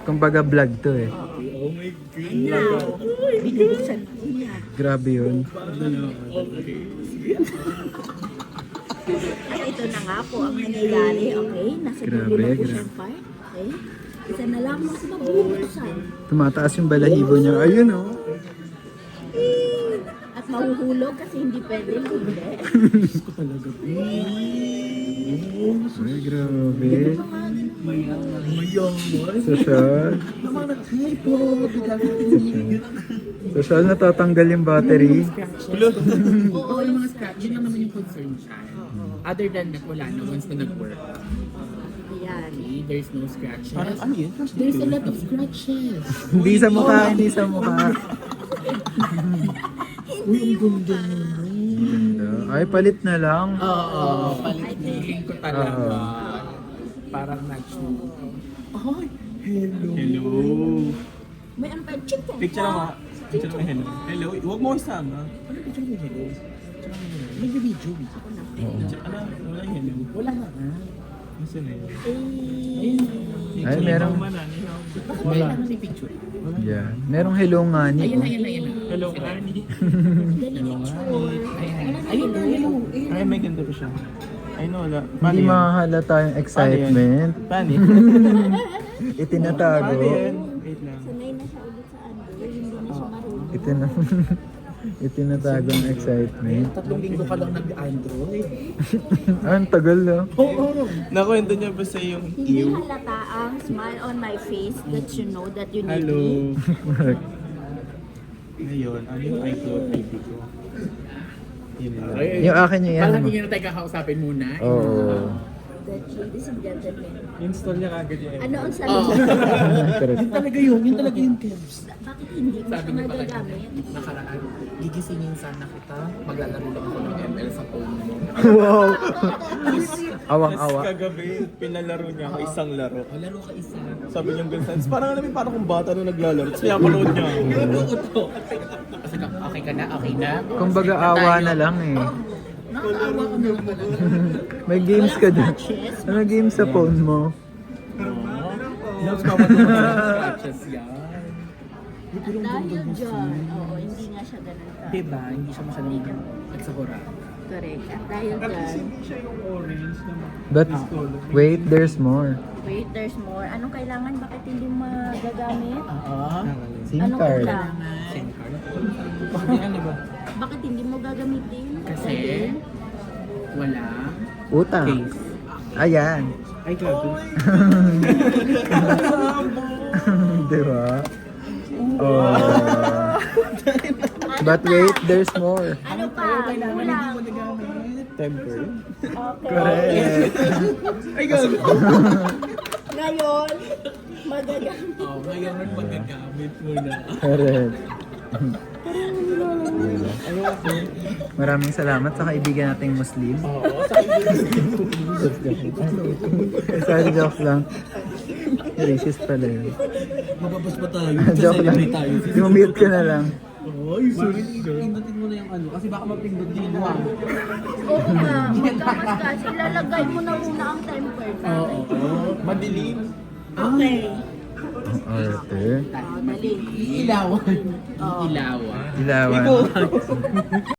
Kumbaga vlog to eh. Oh my Now, binubuksan ko niya. Grabe yun. At ito na nga po ang nangyayari, okay? Nasa Grabe, dulo na po grabe. siyang part, okay? Isa na lang mas mabubuksan. Tumataas yung balahibo niya. Ayun oh. At mahuhulog kasi hindi pwede, hindi. Ay, grabe. Mayaman. Social. Naman na typo. Social, natatanggal yung battery. Oo, yung mga scratch, yun lang naman yung concern siya. Other than that, wala na once na nag-work. Ayan. Okay, there's no scratches. Ano yun? There's a lot of scratches. Hindi sa mukha, hindi sa mukha. Uy, ang ganda. Ganda. Ay, palit na lang. Oo, palit ko talaga. Oo. Parang natural. Ay, hello. Hello. May ano pa, chicken. Picture mo. Picture mo hello. Hello. Huwag mo isama. Ano picture mo hello? Nag-video. Ano? Wala yung hello. Wala na nga. Nasaan na yun? Ay, merong... Bakit may lang may picture? Yeah. Merong hello nga ni. Ayun na, ayun na, ayun na. Hello, Annie. Ayun na, ayun na. Ay, may ganda pa siya. Ay, no, wala. Hindi makahalata yung excitement. Paano yun? Itinatago. Paano yun? Wait lang. Sanay na siya ulit sa Android, hindi na siya marunong. Itinatago ang excitement. 3 linggo ka lang nag-Android. Ah, ang tagal na. Nakwento niya ba sa yung Hindi ew? halata ang smile on my face that you know that you need Hello. me. Ngayon, ano yung iCloud ID ko? Yun lang. Yung akin yung yan. Parang hindi na tayo kakausapin muna. Oo. That ladies and gentlemen. Install niya kagad yung Ano ang sabi? Oo. Correct. Yun talaga yung Kebs. Bakit hindi mo Sabi siya niya pala magagamit? nakaraan, gigisingin sana kita, maglalaro lang ako ng ML sa phone mo. Wow. Tapos Awang-awa. kagabi, pinalaro niya ako isang laro. O, laro ka isa. Sabi niya ganun. Parang alam mo, parang kung bata na naglalaro. Tapos pinapanood niya ako. Kasi okay ka na, okay na. Kumbaga awa na lang eh. Nakakaawa ka na lang pala. May games ka dun. Ano games sa phone mo? Tapos papatulog ka ng scratches yan. Dahil dyan, oo, hindi nga siya ganun ka. Diba? Hindi siya masyadong nagsakura. Correct. At dahil dyan, Siya yung orange na But wait, there's more. wait, there's more. Anong kailangan? Bakit hindi magagamit? Oo. SIM Anong card. kailangan? SIM card. Hindi ano ba? Bakit hindi mo gagamitin? Kasi wala Utang. case. Ayan. Ay, grabe. Di ba? Oh. But wait, there's more. Ano pa? Kulang. Temper. Okay. Correct. Ay, gago. Ngayon, magagamit. Oh, ngayon magagamit mo na. Correct. Maraming salamat sa kaibigan nating Muslim. Oo, sa Sorry, jokes lang. Racist pala yun. mababas pa tayo. Joke lang. Yung mute ka na lang. Ay, sorry. Pindutin mo na yung ano, kasi baka mapindot din mo. Oo nga, magkamas kasi ilalagay mo na muna ang temper natin. Madilim. Okay. Ang arte. Oh, dali. Ilawan. Ilawan. Ilawan.